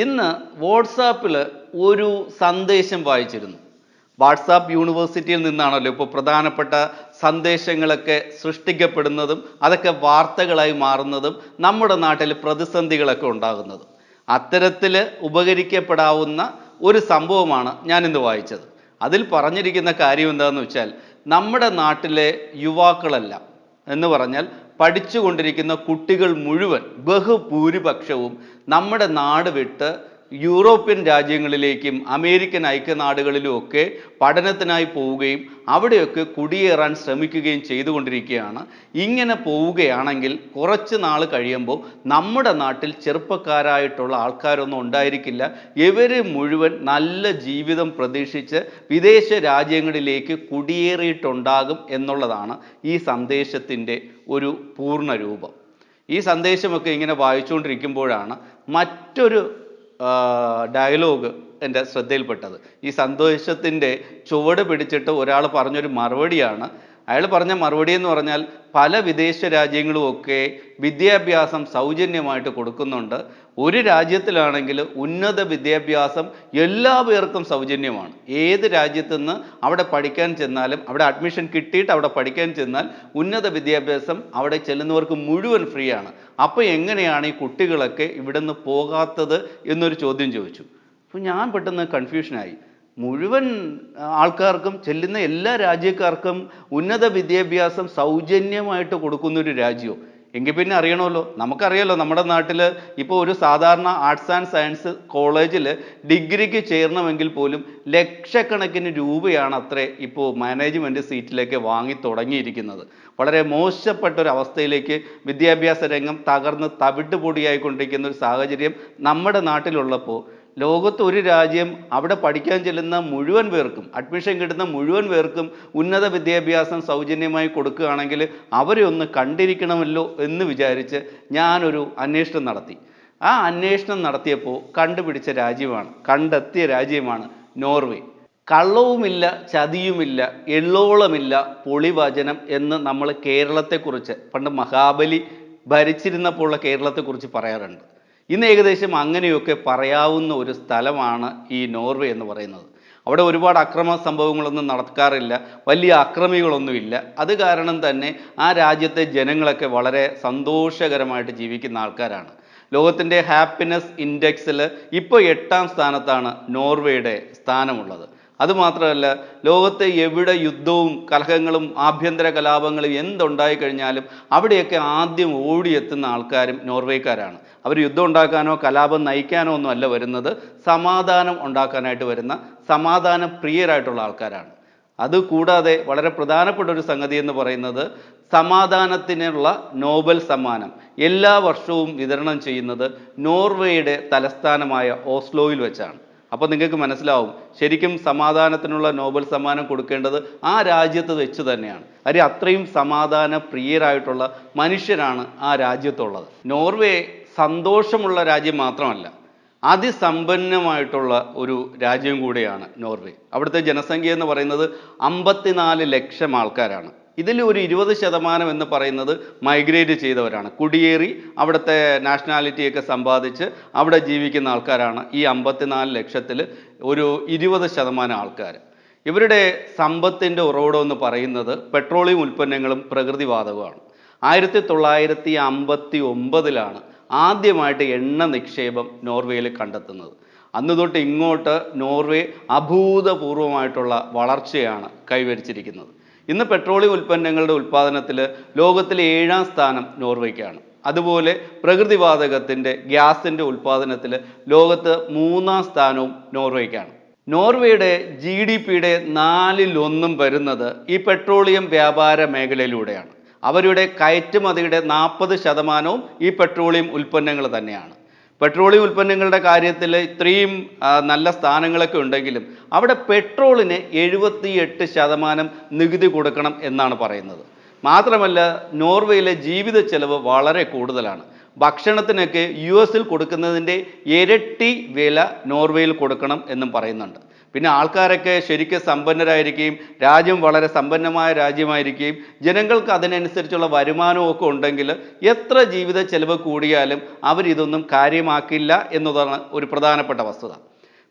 ഇന്ന് വാട്സാപ്പിൽ ഒരു സന്ദേശം വായിച്ചിരുന്നു. വാട്സാപ്പ് യൂണിവേഴ്സിറ്റിയിൽ നിന്നാണല്ലോ ഇപ്പോൾ പ്രധാനപ്പെട്ട സന്ദേശങ്ങളൊക്കെ സൃഷ്ടിക്കപ്പെടുന്നതും അതൊക്കെ വാർത്തകളായി മാറുന്നതും നമ്മുടെ നാട്ടിൽ പ്രതിസന്ധികളൊക്കെ ഉണ്ടാകുന്നതും. അത്തരത്തിൽ ഉപകരിക്കപ്പെടാവുന്ന ഒരു സംഭവമാണ് ഞാനിന്ന് വായിച്ചത്. അതിൽ പറഞ്ഞിരിക്കുന്ന കാര്യം എന്താണെന്ന് വെച്ചാൽ, നമ്മുടെ നാട്ടിലെ യുവാക്കളെല്ലാം എന്ന് പറഞ്ഞാൽ പഠിച്ചുകൊണ്ടിരിക്കുന്ന കുട്ടികൾ മുഴുവൻ ബഹുഭൂരിപക്ഷവും നമ്മുടെ നാട് വിട്ട് യൂറോപ്യൻ രാജ്യങ്ങളിലേക്കും അമേരിക്കൻ ഐക്യനാടുകളിലും ഒക്കെ പഠനത്തിനായി പോവുകയും അവിടെയൊക്കെ കുടിയേറാൻ ശ്രമിക്കുകയും ചെയ്തുകൊണ്ടിരിക്കുകയാണ്. ഇങ്ങനെ പോവുകയാണെങ്കിൽ കുറച്ച് നാൾ കഴിയുമ്പോൾ നമ്മുടെ നാട്ടിൽ ചെറുപ്പക്കാരായിട്ടുള്ള ആൾക്കാരൊന്നും ഉണ്ടായിരിക്കില്ല. ഇവർ മുഴുവൻ നല്ല ജീവിതം പ്രതീക്ഷിച്ച് വിദേശ രാജ്യങ്ങളിലേക്ക് കുടിയേറിയിട്ടുണ്ടാകും എന്നുള്ളതാണ് ഈ സന്ദേശത്തിൻ്റെ ഒരു പൂർണ്ണ രൂപം. ഈ സന്ദേശമൊക്കെ ഇങ്ങനെ വായിച്ചുകൊണ്ടിരിക്കുമ്പോഴാണ് മറ്റൊരു ഡയലോഗ് എൻ്റെ ശ്രദ്ധയിൽപ്പെട്ടത്. ഈ സന്ദേശത്തിൻ്റെ ചുവട് പിടിച്ചിട്ട് ഒരാൾ പറഞ്ഞൊരു മറുപടിയാണ്. അയാൾ പറഞ്ഞ മറുപടി എന്ന് പറഞ്ഞാൽ, പല വിദേശ രാജ്യങ്ങളുമൊക്കെ വിദ്യാഭ്യാസം സൗജന്യമായിട്ട് കൊടുക്കുന്നുണ്ട്. ഒരു രാജ്യത്തിലാണെങ്കിൽ ഉന്നത വിദ്യാഭ്യാസം എല്ലാ പേർക്കും സൗജന്യമാണ്. ഏത് രാജ്യത്തുനിന്ന് അവിടെ പഠിക്കാൻ ചെന്നാലും, അവിടെ അഡ്മിഷൻ കിട്ടിയിട്ട് അവിടെ പഠിക്കാൻ ചെന്നാൽ ഉന്നത വിദ്യാഭ്യാസം അവിടെ ചെല്ലുന്നവർക്ക് മുഴുവൻ ഫ്രീ ആണ്. അപ്പോൾ എങ്ങനെയാണ് ഈ കുട്ടികളൊക്കെ ഇവിടെ നിന്ന് പോകാത്തത് എന്നൊരു ചോദ്യം ചോദിച്ചു. അപ്പോൾ ഞാൻ പെട്ടെന്ന് കൺഫ്യൂഷനായി. മുഴുവൻ ആൾക്കാർക്കും, ചെല്ലുന്ന എല്ലാ രാജ്യക്കാർക്കും ഉന്നത വിദ്യാഭ്യാസം സൗജന്യമായിട്ട് കൊടുക്കുന്നൊരു രാജ്യമോ? എങ്കിൽ പിന്നെ അറിയണമല്ലോ. നമുക്കറിയാലോ, നമ്മുടെ നാട്ടിൽ ഇപ്പോൾ ഒരു സാധാരണ ആർട്സ് ആൻഡ് സയൻസ് കോളേജിൽ ഡിഗ്രിക്ക് ചേരണമെങ്കിൽ പോലും ലക്ഷക്കണക്കിന് രൂപയാണ് അത്രേ ഇപ്പോൾ മാനേജ്മെൻറ്റ് സീറ്റിലേക്ക് വാങ്ങി തുടങ്ങിയിരിക്കുന്നത്. വളരെ മോശപ്പെട്ടൊരവസ്ഥയിലേക്ക് വിദ്യാഭ്യാസ രംഗം തകർന്ന് തവിട്ട് പൊടിയായിക്കൊണ്ടിരിക്കുന്ന ഒരു സാഹചര്യം നമ്മുടെ നാട്ടിലുള്ളപ്പോൾ, ലോകത്ത് ഒരു രാജ്യം അവിടെ പഠിക്കാൻ ചെല്ലുന്ന മുഴുവൻ പേർക്കും, അഡ്മിഷൻ കിട്ടുന്ന മുഴുവൻ പേർക്കും ഉന്നത വിദ്യാഭ്യാസം സൗജന്യമായി കൊടുക്കുകയാണെങ്കിൽ അവരെ ഒന്ന് കണ്ടിരിക്കണമല്ലോ എന്ന് വിചാരിച്ച് ഞാനൊരു അന്വേഷണം നടത്തി. ആ അന്വേഷണം നടത്തിയപ്പോൾ കണ്ടെത്തിയ രാജ്യമാണ് നോർവേ. കള്ളവുമില്ല, ചതിയുമില്ല, എള്ളോളമില്ല, പൊളിവചനം എന്ന് നമ്മൾ കേരളത്തെക്കുറിച്ച് പണ്ട് മഹാബലി ഭരിച്ചിരുന്നപ്പോൾ ഉള്ള കേരളത്തെക്കുറിച്ച് പറയാറുണ്ട്. ഇന്ന് ഏകദേശം അങ്ങനെയൊക്കെ പറയാവുന്ന ഒരു സ്ഥലമാണ് ഈ നോർവേ എന്ന് പറയുന്നത്. അവിടെ ഒരുപാട് അക്രമ സംഭവങ്ങളൊന്നും നടക്കാറില്ല, വലിയ അക്രമികളൊന്നുമില്ല. അത് കാരണം തന്നെ ആ രാജ്യത്തെ ജനങ്ങളൊക്കെ വളരെ സന്തോഷകരമായിട്ട് ജീവിക്കുന്ന ആൾക്കാരാണ്. ലോകത്തിൻ്റെ ഹാപ്പിനെസ് ഇൻഡെക്സിൽ ഇപ്പോൾ 8ാം സ്ഥാനത്താണ് നോർവേയുടെ സ്ഥാനമുള്ളത്. അതുമാത്രമല്ല, ലോകത്തെ എവിടെ യുദ്ധവും കലഹങ്ങളും ആഭ്യന്തര കലാപങ്ങളും എന്തുണ്ടായി കഴിഞ്ഞാലും അവിടെയൊക്കെ ആദ്യം ഓടിയെത്തുന്ന ആൾക്കാരും നോർവേക്കാരാണ്. അവർ യുദ്ധം ഉണ്ടാക്കാനോ കലാപം നയിക്കാനോ ഒന്നും അല്ല വരുന്നത്, സമാധാനം ഉണ്ടാക്കാനായിട്ട് വരുന്ന സമാധാന പ്രിയരായിട്ടുള്ള ആൾക്കാരാണ്. അതുകൂടാതെ വളരെ പ്രധാനപ്പെട്ട ഒരു സംഗതി എന്ന് പറയുന്നത്, സമാധാനത്തിനുള്ള നോബൽ സമ്മാനം എല്ലാ വർഷവും വിതരണം ചെയ്യുന്നത് നോർവേയുടെ തലസ്ഥാനമായ ഓസ്ലോയിൽ വെച്ചാണ്. അപ്പോൾ നിങ്ങൾക്ക് മനസ്സിലാവും, ശരിക്കും സമാധാനത്തിനുള്ള നോബൽ സമ്മാനം കൊടുക്കേണ്ടത് ആ രാജ്യത്ത് വെച്ച് തന്നെയാണ്. കാര്യം അത്രയും സമാധാന പ്രിയരായിട്ടുള്ള മനുഷ്യരാണ് ആ രാജ്യത്തുള്ളത്. നോർവേ സന്തോഷമുള്ള രാജ്യം മാത്രമല്ല, അതിസമ്പന്നമായിട്ടുള്ള ഒരു രാജ്യം കൂടിയാണ് നോർവേ. അവിടുത്തെ ജനസംഖ്യ എന്ന് പറയുന്നത് 54 ലക്ഷം ആൾക്കാരാണ്. ഇതിൽ ഒരു 20% എന്ന് പറയുന്നത് മൈഗ്രേറ്റ് ചെയ്തവരാണ്, കുടിയേറി അവിടുത്തെ നാഷണാലിറ്റിയൊക്കെ സമ്പാദിച്ച് അവിടെ ജീവിക്കുന്ന ആൾക്കാരാണ്. ഈ 54 ലക്ഷത്തിൽ ഒരു 20% ആൾക്കാർ. ഇവരുടെ സമ്പത്തിൻ്റെ ഉറവിടം എന്ന് പറയുന്നത് പെട്രോളിയം ഉൽപ്പന്നങ്ങളും പ്രകൃതിവാതകവുമാണ്. 1959 ആദ്യമായിട്ട് എണ്ണ നിക്ഷേപം നോർവേയിൽ കണ്ടെത്തുന്നത്. അന്ന് തൊട്ട് ഇങ്ങോട്ട് നോർവേ അഭൂതപൂർവമായിട്ടുള്ള വളർച്ചയാണ് കൈവരിച്ചിരിക്കുന്നത്. ഇന്ന് പെട്രോളിയം ഉൽപ്പന്നങ്ങളുടെ ഉൽപ്പാദനത്തിൽ ലോകത്തിലെ 7ാം സ്ഥാനം നോർവേക്കാണ്. അതുപോലെ പ്രകൃതിവാതകത്തിൻ്റെ, ഗ്യാസിൻ്റെ ഉൽപ്പാദനത്തിൽ ലോകത്ത് 3ാം സ്ഥാനവും നോർവേക്കാണ്. നോർവേയുടെ GDPയുടെ 4/1 വരുന്നത് ഈ പെട്രോളിയം വ്യാപാര മേഖലയിലൂടെയാണ്. അവരുടെ കയറ്റുമതിയുടെ 40% ഈ പെട്രോളിയം ഉൽപ്പന്നങ്ങൾ തന്നെയാണ്. പെട്രോളിയം ഉൽപ്പന്നങ്ങളുടെ കാര്യത്തിൽ ഇത്രയും നല്ല സ്ഥാനങ്ങളൊക്കെ ഉണ്ടെങ്കിലും അവിടെ പെട്രോളിന് 78% നികുതി കൊടുക്കണം എന്നാണ് പറയുന്നത്. മാത്രമല്ല, നോർവേയിലെ ജീവിത ചെലവ് വളരെ കൂടുതലാണ്. ഭക്ഷണത്തിനൊക്കെ US കൊടുക്കുന്നതിൻ്റെ ഇരട്ടി വില നോർവേയിൽ കൊടുക്കണം എന്നും പറയുന്നുണ്ട്. പിന്നെ ആൾക്കാരൊക്കെ ശരിക്കും സമ്പന്നരായിരിക്കുകയും രാജ്യം വളരെ സമ്പന്നമായ രാജ്യമായിരിക്കുകയും ജനങ്ങൾക്ക് അതിനനുസരിച്ചുള്ള വരുമാനവും ഒക്കെ ഉണ്ടെങ്കിൽ എത്ര ജീവിത ചെലവ് കൂടിയാലും അവരിതൊന്നും കാര്യമാക്കില്ല എന്നതാണ് ഒരു പ്രധാനപ്പെട്ട വസ്തുത.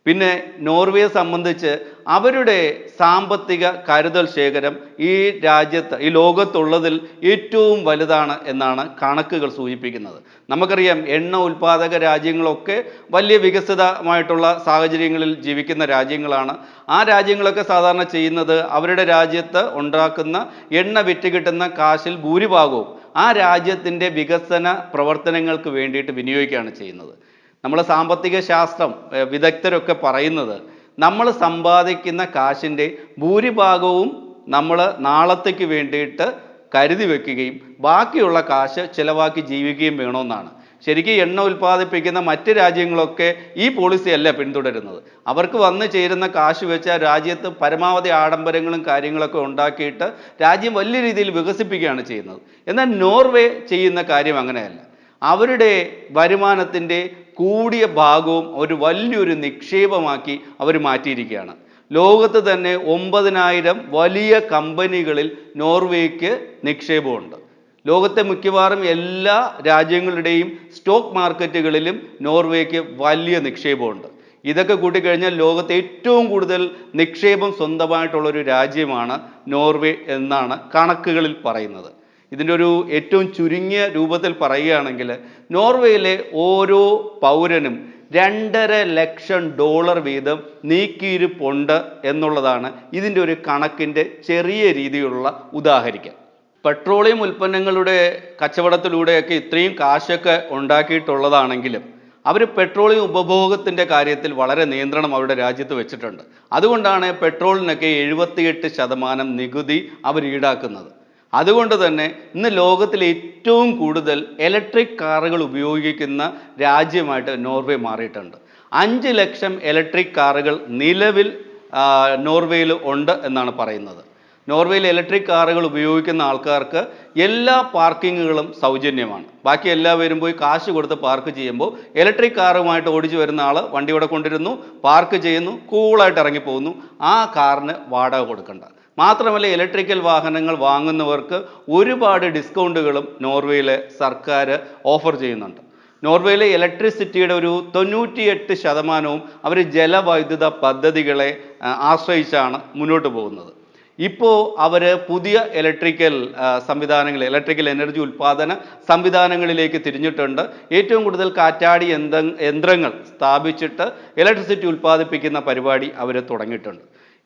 പിന്നെ നോർവേയെ സംബന്ധിച്ച് അവരുടെ സാമ്പത്തിക കരുതൽ ശേഖരം ഈ രാജ്യത്ത് ഈ ലോകത്തുള്ളതിൽ ഏറ്റവും വലുതാണ് എന്നാണ് കണക്കുകൾ സൂചിപ്പിക്കുന്നത്. നമുക്കറിയാം എണ്ണ ഉൽപ്പാദക രാജ്യങ്ങളൊക്കെ വലിയ വികസിതമായിട്ടുള്ള സാഹചര്യങ്ങളിൽ ജീവിക്കുന്ന രാജ്യങ്ങളാണ്. ആ രാജ്യങ്ങളൊക്കെ സാധാരണ ചെയ്യുന്നത് അവരുടെ രാജ്യത്ത് ഉണ്ടാക്കുന്ന എണ്ണ വിറ്റ് കിട്ടുന്ന കാശിൽ ഭൂരിഭാഗവും ആ രാജ്യത്തിൻ്റെ വികസന പ്രവർത്തനങ്ങൾക്ക് വേണ്ടിയിട്ട് വിനിയോഗിക്കുകയാണ് ചെയ്യുന്നത്. നമ്മൾ സാമ്പത്തിക ശാസ്ത്രം വിദഗ്ധരൊക്കെ പറയുന്നത് നമ്മൾ സമ്പാദിക്കുന്ന കാശിൻ്റെ ഭൂരിഭാഗവും നമ്മൾ നാളത്തേക്ക് വേണ്ടിയിട്ട് കരുതി വെക്കുകയും ബാക്കിയുള്ള കാശ് ചിലവാക്കി ജീവിക്കുകയും വേണമെന്നാണ്. ശരിക്കും എണ്ണ ഉൽപ്പാദിപ്പിക്കുന്ന മറ്റ് രാജ്യങ്ങളൊക്കെ ഈ പോളിസി അല്ല പിന്തുടരുന്നത്. അവർക്ക് വന്നു ചേരുന്ന കാശ് വെച്ച് ആ രാജ്യത്ത് പരമാവധി ആഡംബരങ്ങളും കാര്യങ്ങളൊക്കെ ഉണ്ടാക്കിയിട്ട് രാജ്യം വലിയ രീതിയിൽ വികസിപ്പിക്കുകയാണ് ചെയ്യുന്നത്. എന്നാൽ നോർവേ ചെയ്യുന്ന കാര്യം അങ്ങനെയല്ല. അവരുടെ വരുമാനത്തിൻ്റെ കൂടിയ ഭാഗവും ഒരു വലിയൊരു നിക്ഷേപമാക്കി അവർ മാറ്റിയിരിക്കുകയാണ്. ലോകത്ത് തന്നെ 9000 വലിയ കമ്പനികളിൽ നോർവേക്ക് നിക്ഷേപമുണ്ട്. ലോകത്തെ മിക്കവാറും എല്ലാ രാജ്യങ്ങളുടെയും സ്റ്റോക്ക് മാർക്കറ്റുകളിലും നോർവേക്ക് വലിയ നിക്ഷേപമുണ്ട്. ഇതൊക്കെ കൂട്ടിക്കഴിഞ്ഞാൽ ലോകത്തെ ഏറ്റവും കൂടുതൽ നിക്ഷേപം സ്വന്തമായിട്ടുള്ളൊരു രാജ്യമാണ് നോർവേ എന്നാണ് കണക്കുകളിൽ പറയുന്നത്. ഇതിൻ്റെ ഒരു ഏറ്റവും ചുരുങ്ങിയ രൂപത്തിൽ പറയുകയാണെങ്കിൽ നോർവേയിലെ ഓരോ പൗരനും $2.5 ലക്ഷം വീതം നീക്കിയിരിപ്പുണ്ട് എന്നുള്ളതാണ് ഇതിൻ്റെ ഒരു കണക്കിൻ്റെ ചെറിയ രീതിയിലുള്ള ഉദാഹരിക്കൽ. പെട്രോളിയം ഉൽപ്പന്നങ്ങളുടെ കച്ചവടത്തിലൂടെയൊക്കെ ഇത്രയും കാശൊക്കെ ഉണ്ടാക്കിയിട്ടുള്ളതാണെങ്കിലും അവർ പെട്രോളിയം ഉപഭോഗത്തിൻ്റെ കാര്യത്തിൽ വളരെ നിയന്ത്രണം അവരുടെ രാജ്യത്ത് വെച്ചിട്ടുണ്ട്. അതുകൊണ്ടാണ് പെട്രോളിനൊക്കെ 78% നികുതി അവർ ഈടാക്കുന്നത്. അതുകൊണ്ട് തന്നെ ഇന്ന് ലോകത്തിൽ ഏറ്റവും കൂടുതൽ ഇലക്ട്രിക് കാറുകൾ ഉപയോഗിക്കുന്ന രാജ്യമായിട്ട് നോർവേ മാറിയിട്ടുണ്ട്. 5 ലക്ഷം ഇലക്ട്രിക് കാറുകൾ നിലവിൽ നോർവേയിൽ ഉണ്ട് എന്നാണ് പറയുന്നത്. നോർവേയിൽ ഇലക്ട്രിക് കാറുകൾ ഉപയോഗിക്കുന്ന ആൾക്കാർക്ക് എല്ലാ പാർക്കിങ്ങുകളും സൗജന്യമാണ്. ബാക്കി എല്ലാവരും പോയി കാശ് കൊടുത്ത് പാർക്ക് ചെയ്യുമ്പോൾ ഇലക്ട്രിക് കാറുമായിട്ട് ഓടിച്ചു വരുന്ന ആൾ വണ്ടി ഇവിടെ കൊണ്ടിരുന്നു, പാർക്ക് ചെയ്യുന്നു, കൂളായിട്ട് ഇറങ്ങിപ്പോകുന്നു. ആ കാറിന് വാടക കൊടുക്കണ്ട. മാത്രമല്ല ഇലക്ട്രിക്കൽ വാഹനങ്ങൾ വാങ്ങുന്നവർക്ക് ഒരുപാട് ഡിസ്കൗണ്ടുകളും നോർവേയിലെ സർക്കാർ ഓഫർ ചെയ്യുന്നുണ്ട്. നോർവേയിലെ ഇലക്ട്രിസിറ്റിയുടെ ഒരു 98% അവർ ജലവൈദ്യുത പദ്ധതികളെ ആശ്രയിച്ചാണ് മുന്നോട്ട് പോകുന്നത്. ഇപ്പോൾ അവർ പുതിയ ഇലക്ട്രിക്കൽ എനർജി ഉൽപ്പാദന സംവിധാനങ്ങളിലേക്ക് തിരിഞ്ഞിട്ടുണ്ട്. ഏറ്റവും കൂടുതൽ കാറ്റാടി യന്ത്രങ്ങൾ സ്ഥാപിച്ചിട്ട് ഇലക്ട്രിസിറ്റി ഉൽപ്പാദിപ്പിക്കുന്ന പരിപാടി അവർ തുടങ്ങിയിട്ടുണ്ട്.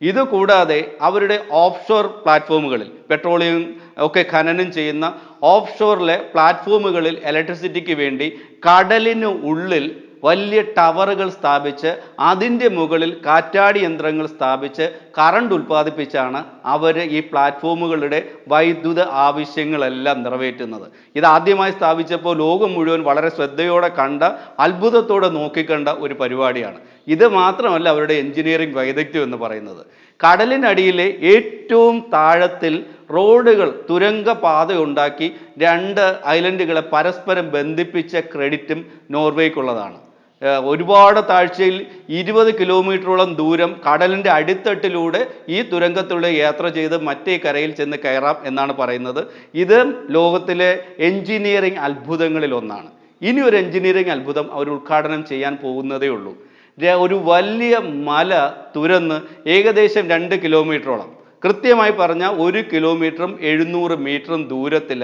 ഇതുകൂടാതെ അവരുടെ ഓഫ്ഷോർ പ്ലാറ്റ്ഫോമുകളിൽ പെട്രോളിയം ഒക്കെ ഖനനം ചെയ്യുന്ന ഓഫ്ഷോറിലെ പ്ലാറ്റ്ഫോമുകളിൽ ഇലക്ട്രിസിറ്റിക്ക് വേണ്ടി കടലിന് ഉള്ളിൽ വലിയ ടവറുകൾ സ്ഥാപിച്ച് അതിൻ്റെ മുകളിൽ കാറ്റാടി യന്ത്രങ്ങൾ സ്ഥാപിച്ച് കറണ്ട് ഉൽപ്പാദിപ്പിച്ചാണ് അവർ ഈ പ്ലാറ്റ്ഫോമുകളുടെ വൈദ്യുത ആവശ്യങ്ങളെല്ലാം നിറവേറ്റുന്നത്. ഇത് ആദ്യമായി സ്ഥാപിച്ചപ്പോൾ ലോകം മുഴുവൻ വളരെ ശ്രദ്ധയോടെ കണ്ട, അത്ഭുതത്തോടെ നോക്കിക്കണ്ട ഒരു പരിപാടിയാണ്. ഇത് മാത്രമല്ല അവരുടെ എഞ്ചിനീയറിംഗ് വൈദഗ്ധ്യം എന്ന് പറയുന്നത്. കടലിനടിയിലെ ഏറ്റവും താഴത്തിൽ റോഡുകൾ തുരങ്ക പാത ഉണ്ടാക്കി 2 ഐലൻഡുകളെ പരസ്പരം ബന്ധിപ്പിച്ച ക്രെഡിറ്റും നോർവേക്കുള്ളതാണ്. ഒരുപാട് താഴ്ചയിൽ 20 കിലോമീറ്ററോളം ദൂരം കടലിൻ്റെ അടിത്തട്ടിലൂടെ ഈ തുരങ്കത്തിലൂടെ യാത്ര ചെയ്ത് മറ്റേ കരയിൽ ചെന്ന് കയറാം എന്നാണ് പറയുന്നത്. ഇത് ലോകത്തിലെ എഞ്ചിനീയറിംഗ് അത്ഭുതങ്ങളിൽ ഒന്നാണ്. ഇനി ഒരു എഞ്ചിനീയറിംഗ് അത്ഭുതം അവർ ഉദ്ഘാടനം ചെയ്യാൻ പോകുന്നതേ ഉള്ളൂ. ഒരു വലിയ മല തുരന്ന് ഏകദേശം 2 കിലോമീറ്ററോളം, കൃത്യമായി പറഞ്ഞാൽ 1 കിലോമീറ്ററും 700 മീറ്ററും ദൂരത്തിൽ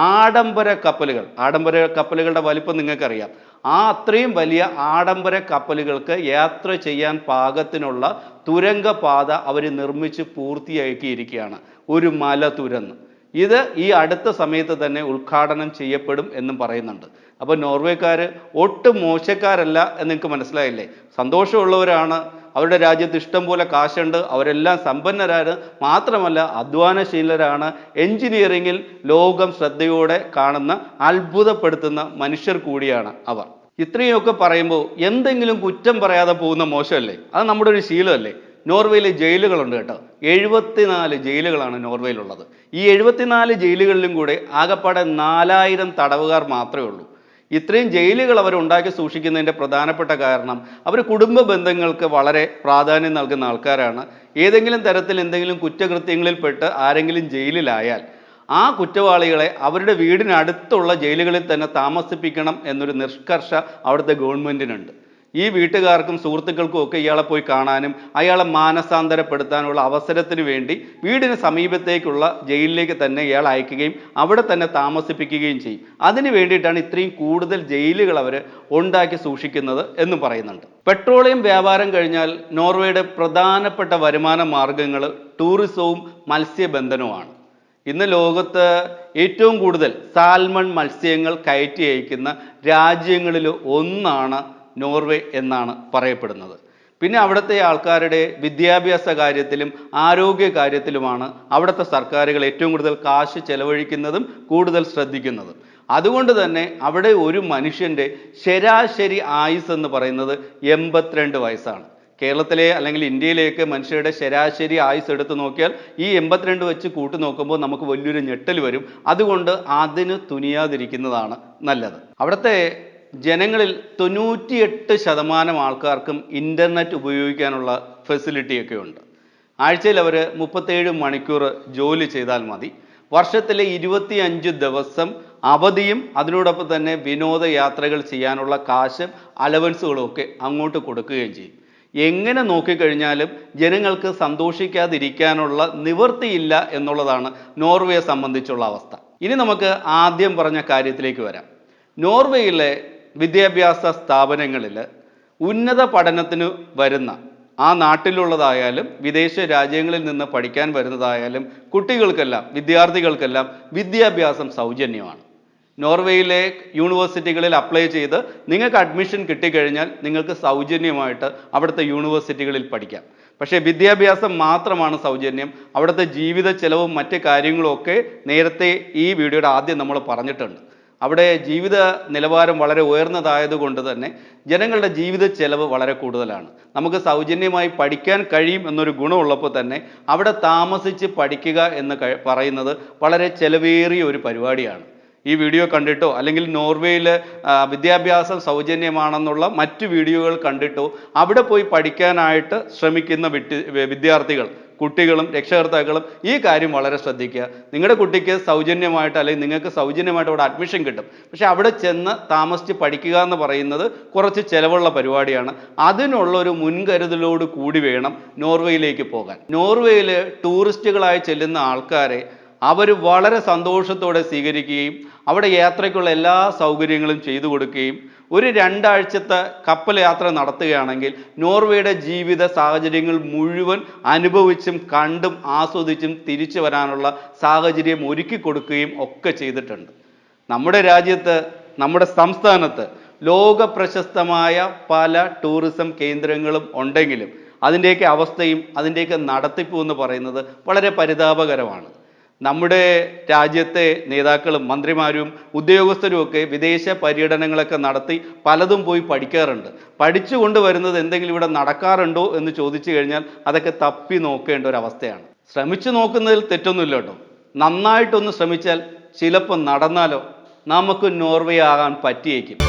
ആഡംബര കപ്പലുകളുടെ വലിപ്പം നിങ്ങൾക്കറിയാം. അത്രയും വലിയ ആഡംബര കപ്പലുകൾക്ക് യാത്ര ചെയ്യാൻ പാകത്തിനുള്ള തുരങ്കപാത അവർ നിർമ്മിച്ച് പൂർത്തിയാക്കിയിരിക്കുകയാണ്. ഒരു മല തുരന്ന് ഇത് ഈ അടുത്ത സമയത്ത് തന്നെ ഉദ്ഘാടനം ചെയ്യപ്പെടും എന്നും പറയുന്നുണ്ട്. അപ്പോൾ നോർവേക്കാർ ഒട്ടും മോശക്കാരല്ല എന്ന് നിങ്ങൾക്ക് മനസ്സിലായില്ലേ? സന്തോഷമുള്ളവരാണ്. അവരുടെ രാജ്യത്ത് ഇഷ്ടം പോലെ കാശുണ്ട്. അവരെല്ലാം സമ്പന്നരാണ്. മാത്രമല്ല അധ്വാനശീലരാണ്. എഞ്ചിനീയറിംഗിൽ ലോകം ശ്രദ്ധയോടെ കാണുന്ന, അത്ഭുതപ്പെടുത്തുന്ന മനുഷ്യർ കൂടിയാണ് അവർ. ഇത്രയൊക്കെ പറയുമ്പോൾ എന്തെങ്കിലും കുറ്റം പറയാതെ പോകുന്ന മോശമല്ലേ? അത് നമ്മുടെ ഒരു ശീലമല്ലേ? നോർവേയിൽ ജയിലുകളുണ്ട് കേട്ടോ. 74 ജയിലുകളാണ് നോർവേയിലുള്ളത്. ഈ 74 ജയിലുകളിലും കൂടെ ആകപ്പാടെ 4000 തടവുകാർ മാത്രമേ ഉള്ളൂ. ഇത്രയും ജയിലുകൾ അവർ ഉണ്ടാക്കി സൂക്ഷിക്കുന്നതിൻ്റെ പ്രധാനപ്പെട്ട കാരണം അവർ കുടുംബ ബന്ധങ്ങൾക്ക് വളരെ പ്രാധാന്യം നൽകുന്ന ആൾക്കാരാണ്. ഏതെങ്കിലും തരത്തിൽ എന്തെങ്കിലും കുറ്റകൃത്യങ്ങളിൽപ്പെട്ട് ആരെങ്കിലും ജയിലിലായാൽ ആ കുറ്റവാളികളെ അവരുടെ വീടിനടുത്തുള്ള ജയിലുകളിൽ തന്നെ താമസിപ്പിക്കണം എന്നൊരു നിഷ്കർഷ അവിടുത്തെ ഗവൺമെൻറ്റിനുണ്ട്. ഈ വീട്ടുകാർക്കും സുഹൃത്തുക്കൾക്കും ഒക്കെ ഇയാളെ പോയി കാണാനും അയാളെ മാനസാന്തരപ്പെടുത്താനുള്ള അവസരത്തിന് വേണ്ടി വീടിന് സമീപത്തേക്കുള്ള ജയിലിലേക്ക് തന്നെ ഇയാൾ അയക്കുകയും അവിടെ തന്നെ താമസിപ്പിക്കുകയും ചെയ്യും. അതിന് വേണ്ടിയിട്ടാണ് ഇത്രയും കൂടുതൽ ജയിലുകൾ അവർ ഉണ്ടാക്കി സൂക്ഷിക്കുന്നത് എന്നും പറയുന്നുണ്ട്. പെട്രോളിയം വ്യാപാരം കഴിഞ്ഞാൽ നോർവേയുടെ പ്രധാനപ്പെട്ട വരുമാന മാർഗങ്ങൾ ടൂറിസവും മത്സ്യബന്ധനവുമാണ്. ഇന്ന് ലോകത്ത് ഏറ്റവും കൂടുതൽ സാൽമൺ മത്സ്യങ്ങൾ കയറ്റി അയക്കുന്ന രാജ്യങ്ങളിൽ ഒന്നാണ് നോർവേ എന്നാണ് പറയപ്പെടുന്നത്. പിന്നെ അവിടുത്തെ ആൾക്കാരുടെ വിദ്യാഭ്യാസ കാര്യത്തിലും ആരോഗ്യ കാര്യത്തിലുമാണ് അവിടുത്തെ സർക്കാരുകൾ ഏറ്റവും കൂടുതൽ കാശ് ചെലവഴിക്കുന്നതും കൂടുതൽ ശ്രദ്ധിക്കുന്നതും. അതുകൊണ്ട് തന്നെ അവിടെ ഒരു മനുഷ്യൻ്റെ ശരാശരി ആയുസ് എന്ന് പറയുന്നത് 82 വയസ്സാണ്. കേരളത്തിലെ അല്ലെങ്കിൽ ഇന്ത്യയിലേക്ക് മനുഷ്യരുടെ ശരാശരി ആയുസ് എടുത്തു നോക്കിയാൽ ഈ 82 വെച്ച് കൂട്ടി നോക്കുമ്പോൾ നമുക്ക് വലിയൊരു ഞെട്ടൽ വരും. അതുകൊണ്ട് അതിന് തുനിയാതിരിക്കുന്നതാണ് നല്ലത്. അവിടുത്തെ ജനങ്ങളിൽ 98% ആൾക്കാർക്കും ഇൻ്റർനെറ്റ് ഉപയോഗിക്കാനുള്ള ഫെസിലിറ്റിയൊക്കെ ഉണ്ട്. ആഴ്ചയിൽ അവർ 37 മണിക്കൂർ ജോലി ചെയ്താൽ മതി. വർഷത്തിലെ 25 ദിവസം അവധിയും അതിനോടൊപ്പം തന്നെ വിനോദയാത്രകൾ ചെയ്യാനുള്ള കാശ് അലവൻസുകളും ഒക്കെ അങ്ങോട്ട് കൊടുക്കുകയും ചെയ്യും. എങ്ങനെ നോക്കിക്കഴിഞ്ഞാലും ജനങ്ങൾക്ക് സന്തോഷിക്കാതിരിക്കാനുള്ള നിവൃത്തിയില്ല എന്നുള്ളതാണ് നോർവേയെ സംബന്ധിച്ചുള്ള അവസ്ഥ. ഇനി നമുക്ക് ആദ്യം പറഞ്ഞ കാര്യത്തിലേക്ക് വരാം. നോർവേയിലെ വിദ്യാഭ്യാസ സ്ഥാപനങ്ങളിൽ ഉന്നത പഠനത്തിന് വരുന്ന ആ നാട്ടിലുള്ളതായാലും വിദേശ രാജ്യങ്ങളിൽ നിന്ന് പഠിക്കാൻ വരുന്നതായാലും കുട്ടികൾക്കെല്ലാം വിദ്യാർത്ഥികൾക്കെല്ലാം വിദ്യാഭ്യാസം സൗജന്യമാണ്. നോർവേയിലെ യൂണിവേഴ്സിറ്റികളിൽ അപ്ലൈ ചെയ്ത് നിങ്ങൾക്ക് അഡ്മിഷൻ കിട്ടിക്കഴിഞ്ഞാൽ നിങ്ങൾക്ക് സൗജന്യമായിട്ട് അവിടുത്തെ യൂണിവേഴ്സിറ്റികളിൽ പഠിക്കാം. പക്ഷേ വിദ്യാഭ്യാസം മാത്രമാണ് സൗജന്യം. അവിടുത്തെ ജീവിത ചെലവും മറ്റ് കാര്യങ്ങളും ഒക്കെ നേരത്തെ ഈ വീഡിയോയുടെ ആദ്യം നമ്മൾ പറഞ്ഞിട്ടുണ്ട്. അവിടെ ജീവിത നിലവാരം വളരെ ഉയർന്നതായതുകൊണ്ട് തന്നെ ജനങ്ങളുടെ ജീവിത ചെലവ് വളരെ കൂടുതലാണ്. നമുക്ക് സൗജന്യമായി പഠിക്കാൻ കഴിയും എന്നൊരു ഗുണമുള്ളപ്പോൾ തന്നെ അവിടെ താമസിച്ച് പഠിക്കുക എന്ന് പറയുന്നത് വളരെ ചെലവേറിയ ഒരു പരിപാടിയാണ്. ഈ വീഡിയോ കണ്ടിട്ടോ അല്ലെങ്കിൽ നോർവേയിൽ വിദ്യാഭ്യാസം സൗജന്യമാണെന്നുള്ള മറ്റു വീഡിയോകൾ കണ്ടിട്ടോ അവിടെ പോയി പഠിക്കാനായിട്ട് ശ്രമിക്കുന്ന വിദ്യാർത്ഥികൾ, കുട്ടികളും രക്ഷകർത്താക്കളും ഈ കാര്യം വളരെ ശ്രദ്ധിക്കുക. നിങ്ങളുടെ കുട്ടിക്ക് സൗജന്യമായിട്ട് അല്ലെങ്കിൽ നിങ്ങൾക്ക് സൗജന്യമായിട്ട് അവിടെ അഡ്മിഷൻ കിട്ടും. പക്ഷെ അവിടെ ചെന്ന് താമസിച്ച് പഠിക്കുക എന്ന് പറയുന്നത് കുറച്ച് ചിലവുള്ള പരിപാടിയാണ്. അതിനുള്ള ഒരു മുൻകരുതലോട് കൂടി വേണം നോർവേയിലേക്ക് പോകാൻ. നോർവേയിൽ ടൂറിസ്റ്റുകളായി ചെല്ലുന്ന ആൾക്കാരെ അവർ വളരെ സന്തോഷത്തോടെ സ്വീകരിക്കുകയും അവിടെ യാത്രയ്ക്കുള്ള എല്ലാ സൗകര്യങ്ങളും ചെയ്തു കൊടുക്കുകയും ഒരു 2 ആഴ്ചത്തെ കപ്പൽ യാത്ര നടത്തുകയാണെങ്കിൽ നോർവേയുടെ ജീവിത സാഹചര്യങ്ങൾ മുഴുവൻ അനുഭവിച്ചും കണ്ടും ആസ്വദിച്ചും തിരിച്ചു വരാനുള്ള സാഹചര്യം ഒരുക്കി കൊടുക്കുകയും ഒക്കെ ചെയ്തിട്ടുണ്ട്. നമ്മുടെ രാജ്യത്ത്, നമ്മുടെ സംസ്ഥാനത്ത് ലോക പ്രശസ്തമായ പല ടൂറിസം കേന്ദ്രങ്ങളും ഉണ്ടെങ്കിലും അതിൻ്റെയൊക്കെ അവസ്ഥയും അതിൻ്റെയൊക്കെ നടത്തിപ്പും എന്ന് പറയുന്നത് വളരെ പരിതാപകരമാണ്. നമ്മുടെ രാജ്യത്തെ നേതാക്കളും മന്ത്രിമാരും ഉദ്യോഗസ്ഥരും ഒക്കെ വിദേശ പര്യടനങ്ങളൊക്കെ നടത്തി പലതും പോയി പഠിക്കാറുണ്ട്. പഠിച്ചു കൊണ്ടുവരുന്നത് എന്തെങ്കിലും ഇവിടെ നടക്കാറുണ്ടോ എന്ന് ചോദിച്ചു കഴിഞ്ഞാൽ അതൊക്കെ തപ്പി നോക്കേണ്ട ഒരു അവസ്ഥയാണ്. ശ്രമിച്ചു നോക്കുന്നതിൽ തെറ്റൊന്നുമില്ല കേട്ടോ. നന്നായിട്ടൊന്ന് ശ്രമിച്ചാൽ ചിലപ്പോൾ നടന്നാലോ നമുക്ക് നോർവേ ആകാൻ പറ്റിയേക്കും.